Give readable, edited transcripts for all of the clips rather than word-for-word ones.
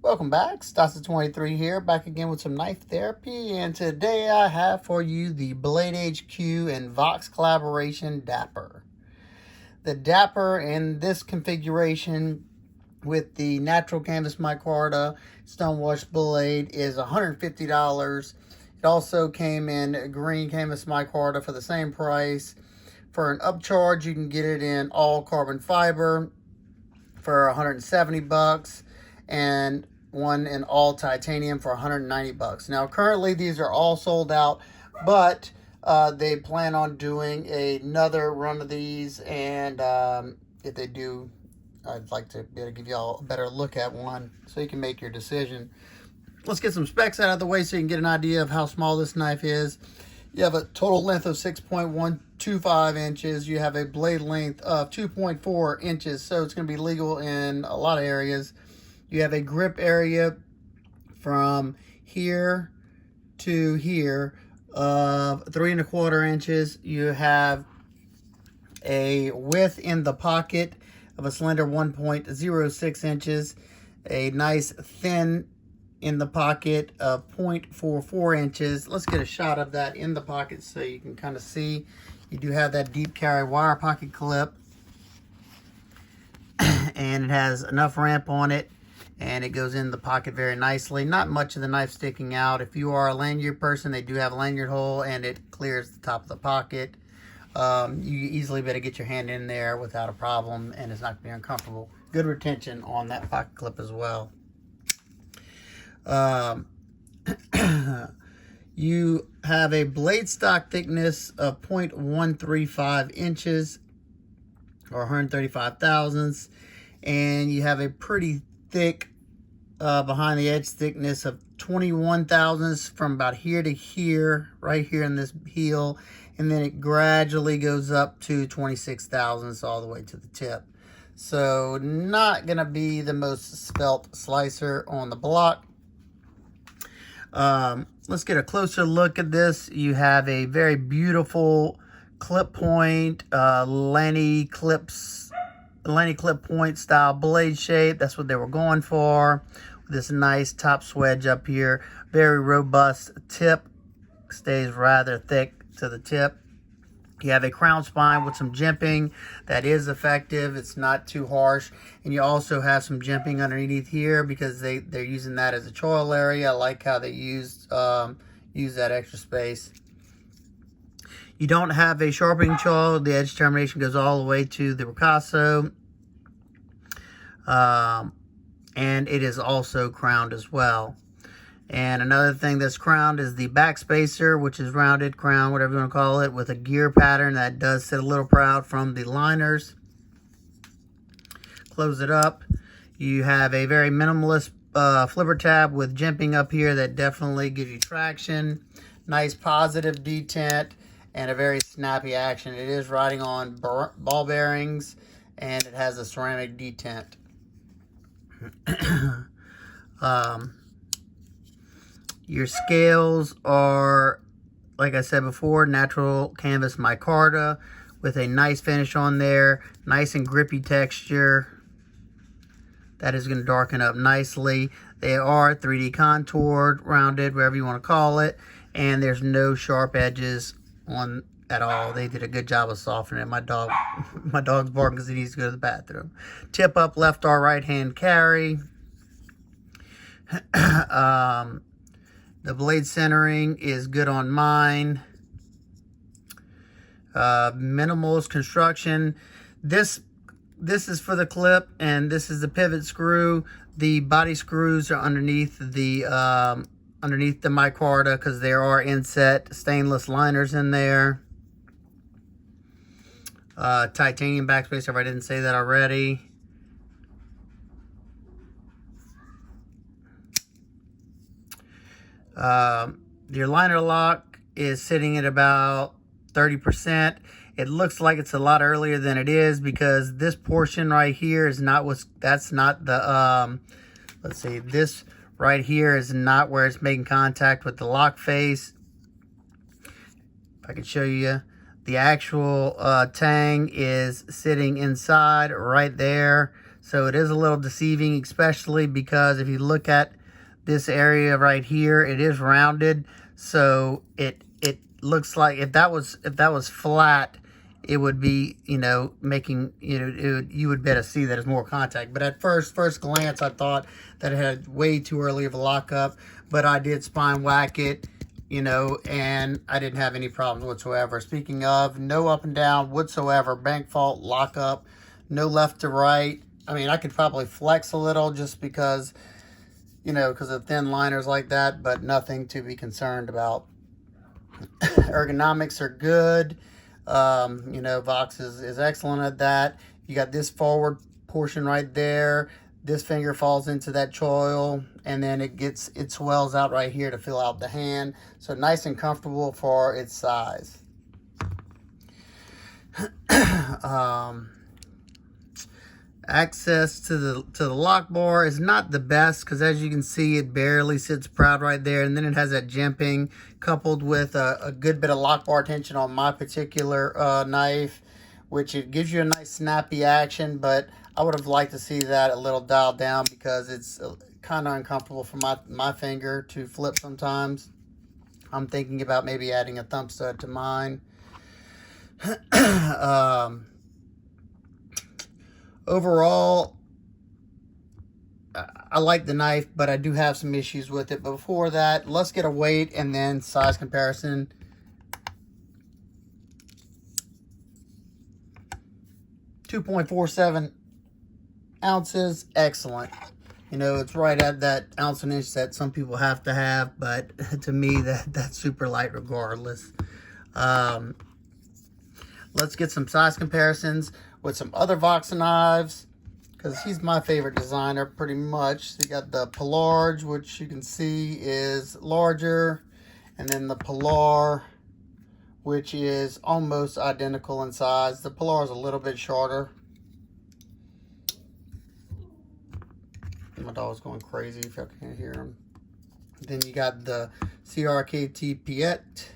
Welcome back, Stassi23 here, back again with some knife therapy, and today I have for you the Blade HQ and Vox collaboration Dapper. The Dapper in this configuration with the natural canvas micarta stonewash blade is $150. It also came in green canvas micarta for the same price. For an upcharge, you can get it in all carbon fiber for $170, and one in all titanium for $190. Now currently these are all sold out, but they plan on doing another run of these, and if they do, I'd like to be able to give you all a better look at one so you can make your decision. Let's get some specs out of the way so you can get an idea of how small this knife is. You have a total length of 6.125 inches. You have a blade length of 2.4 inches, so it's going to be legal in a lot of areas. You have a grip area from here to here of 3¼ inches. You have a width in the pocket of a slender 1.06 inches. A nice thin in the pocket of 0.44 inches. Let's get a shot of that in the pocket so you can kind of see. You do have that deep carry wire pocket clip, and it has enough ramp on it, and it goes in the pocket very nicely. Not much of the knife sticking out. If you are a lanyard person, they do have a lanyard hole, and it clears the top of the pocket. You easily better get your hand in there without a problem, and it's not going to be uncomfortable. Good retention on that pocket clip as well. You have a blade stock thickness of 0.135 inches or 135 thousandths, and you have a pretty thick behind the edge thickness of 21 thousandths from about here to here, right here in this heel, and then it gradually goes up to 26 thousandths all the way to the tip. So not gonna be the most svelte slicer on the block. Let's get a closer look at this. You have a very beautiful clip point, Lenny clip point style blade shape. That's what they were going for. This nice top swedge up here. Very robust tip. Stays rather thick to the tip. You have a crown spine with some jimping that is effective. It's not too harsh. And you also have some jimping underneath here because they're using that as a choil area. I like how they use that extra space. You don't have a sharpening choil. The edge termination goes all the way to the ricasso. And it is also crowned as well. And another thing that's crowned is the back spacer, which is rounded, crown, whatever you want to call it, with a gear pattern that does sit a little proud from the liners. Close it up. You have a very minimalist flipper tab with jimping up here that definitely gives you traction. Nice positive detent and a very snappy action. It is riding on ball bearings, and it has a ceramic detent. Your scales are, like I said before, natural canvas micarta with a nice finish on there. Nice and grippy texture. That is going to darken up nicely. They are 3D contoured, rounded, whatever you want to call it. And there's no sharp edges on at all. They did a good job of softening it. My dog's barking because he needs to go to the bathroom. Tip up, left or right hand carry. The blade centering is good on mine. Minimalist construction. This is for the clip, and this is the pivot screw. The body screws are underneath the micarta because there are inset stainless liners in there. Titanium backspacer, if I didn't say that already. Your liner lock is sitting at about 30%. It looks like it's a lot earlier than it is because this portion right here is not that's not the, let's see, this right here is not where it's making contact with the lock face. If I could show you, the actual tang is sitting inside right there. So it is a little deceiving, especially because if you look at this area right here, it is rounded. So it looks like if that was flat, it would be, you know, making, you know, you would be able to see that it's more contact. But at first glance, I thought that it had way too early of a lockup, but I did spine whack it, you know, and I didn't have any problems whatsoever. Speaking of, no up and down whatsoever, bank fault, lockup, no left to right. I mean, I could probably flex a little just because, you know, because of thin liners like that, but nothing to be concerned about. Ergonomics are good. You know, Vox is excellent at that. You got this forward portion right there. This finger falls into that choil, and then it swells out right here to fill out the hand. So nice and comfortable for its size. Access to the lock bar is not the best because, as you can see, it barely sits proud right there, and then it has that jimping coupled with a good bit of lock bar tension on my particular knife, which it gives you a nice snappy action, but I would have liked to see that a little dialed down because it's kind of uncomfortable for my finger to flip sometimes. I'm thinking about maybe adding a thumb stud to mine. Overall, I like the knife, but I do have some issues with it. But before that, let's get a weight and then size comparison. .47 ounces, excellent. You know, it's right at that ounce and inch that some people have to have, but to me, that's super light regardless. Let's get some size comparisons with some other Vox knives, because he's my favorite designer pretty much. So you got the Polarge, which you can see is larger, and then the Polar, which is almost identical in size. The Polar is a little bit shorter. My dog's going crazy if y'all can't hear him. Then you got the CRKT Piet,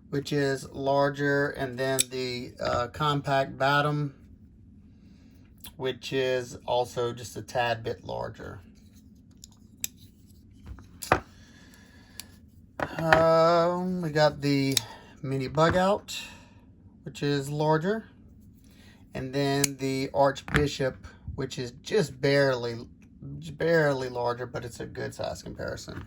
which is larger, and then the compact Batum, which is also just a tad bit larger. We got the mini bug out, which is larger, and then the Archbishop, which is just barely larger, but it's a good size comparison.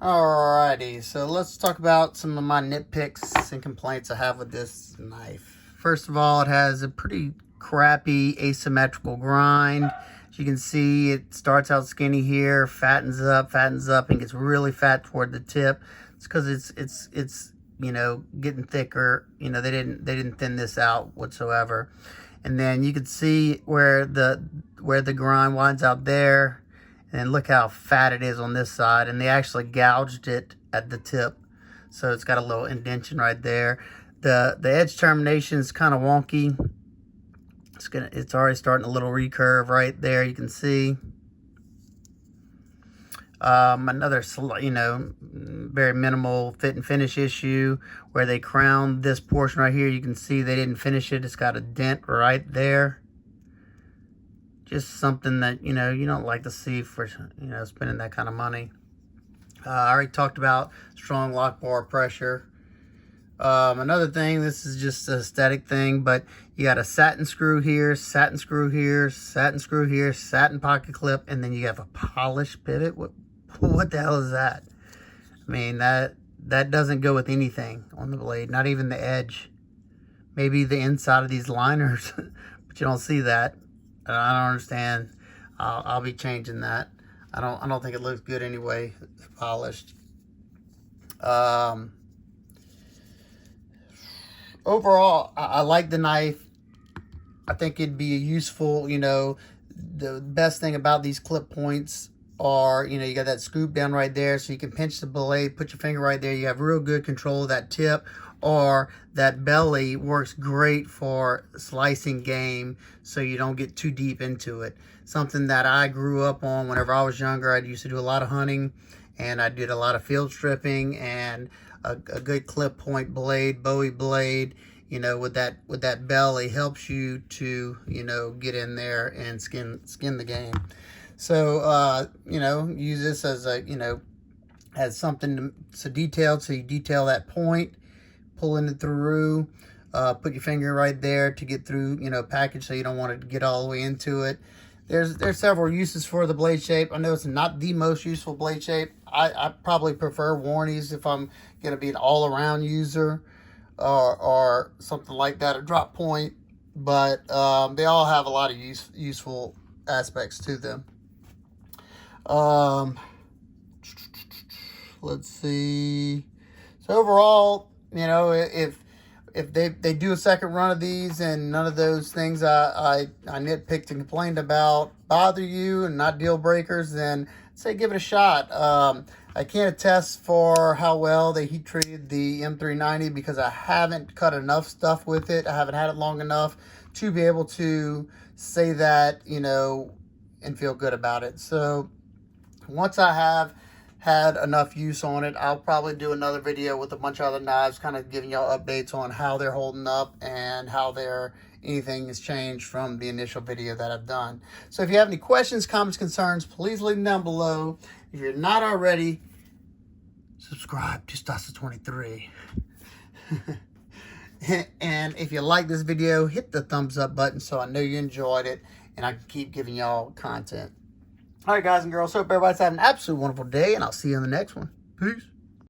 Alrighty, so let's talk about some of my nitpicks and complaints I have with this knife. First of all, it has a pretty crappy asymmetrical grind. As you can see, it starts out skinny here, fattens up, and gets really fat toward the tip. It's because it's you know, getting thicker. You know, they didn't thin this out whatsoever. And then you can see where the grind winds out there. And look how fat it is on this side. And they actually gouged it at the tip. So it's got a little indentation right there. The edge termination is kind of wonky. It's already starting a little recurve right there, you can see. Another, you know, very minimal fit and finish issue where they crowned this portion right here. You can see they didn't finish it. It's got a dent right there. Just something that, you know, you don't like to see for, you know, spending that kind of money. I already talked about strong lock bar pressure. Another thing, this is just an aesthetic thing, but you got a satin screw here, satin screw here, satin screw here, satin pocket clip, and then you have a polished pivot. What the hell is that? I mean, that doesn't go with anything on the blade, not even the edge. Maybe the inside of these liners, but you don't see that. I don't understand. I'll be changing that. I don't think it looks good anyway. It's polished. Overall, I like the knife. I think it'd be a useful, you know, the best thing about these clip points are, you know, you got that scoop down right there, so you can pinch the blade, put your finger right there. You have real good control of that tip, or that belly works great for slicing game, so you don't get too deep into it. Something that I grew up on whenever I was younger. I used to do a lot of hunting, and I did a lot of field stripping, and a good clip point blade, Bowie blade, you know, with that belly helps you to, you know, get in there and skin the game. So, you know, use this as a, you know, as something to detail. So you detail that point, pulling it through, put your finger right there to get through, you know, package, so you don't want it to get all the way into it. There's several uses for the blade shape. I know it's not the most useful blade shape. I probably prefer Warnies if I'm going to be an all-around user, or something like that, a drop point. But they all have a lot of useful aspects to them. Let's see. So overall, you know, if they do a second run of these and none of those things I nitpicked and complained about bother you and not deal breakers, then I'd say give it a shot. I can't attest for how well they heat treated the M390 because I haven't cut enough stuff with it. I haven't had it long enough to be able to say that, you know, and feel good about it. So once I have had enough use on it, I'll probably do another video with a bunch of other knives, kind of giving y'all updates on how they're holding up and how anything has changed from the initial video that I've done. So if you have any questions, comments, concerns, please leave them down below. If you're not already, subscribe to Stasa23. And if you like this video, hit the thumbs up button so I know you enjoyed it and I can keep giving y'all content. All right, guys and girls, hope everybody's having an absolute wonderful day, and I'll see you in the next one. Peace.